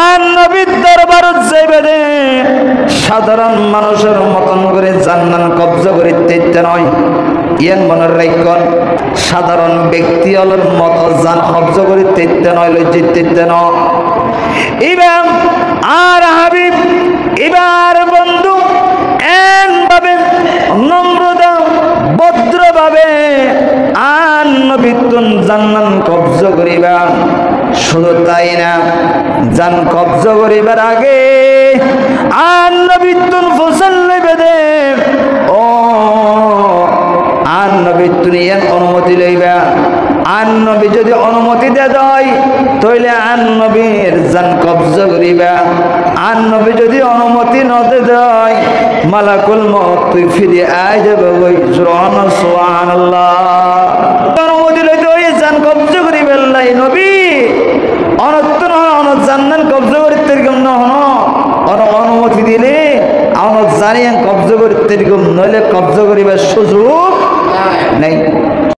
আর নবীর দরবারত যাইবে দে সাধারণ মানুষের মতন করে জান্নাত কবজা করিতে নয়। ইয়ান মনের রাখন সাধারণ ব্যক্তি হলের মত জান কবজা করিতে নয়, লজ্জিত নয়। এবার আর হাবিব এবার বন্ধু এমনভাবে নম্রতা ভদ্রভাবে আর নবীতুন জান্নাত কবজা করিবা। শুধু তাই না, জান কবজা করিবার আগে আর নবীতুন ফসল লইবে দে। ও আর নবীতুন ইয়ান অনুমতি লইবা। আর নবী যদি অনুমতি দে দেয় তাহলে আর নবীর জান কবজা করিবা। আর নবী যদি অনুমতি না দে দেয় মালাকুল মউত তুই ফিরে আই যাবে। ওই সুবহানাল্লাহ। অনুমতি লইতে ওই জান কবজা করিবে লাই নবী অনত্তন অনত জান্নাত কবজা করিতে এরকম না হন অনুমতি দিলে অনত জানিয়ে কবজা করিতে এরকম নইলে কবজা করিবার সুযোগ নাই।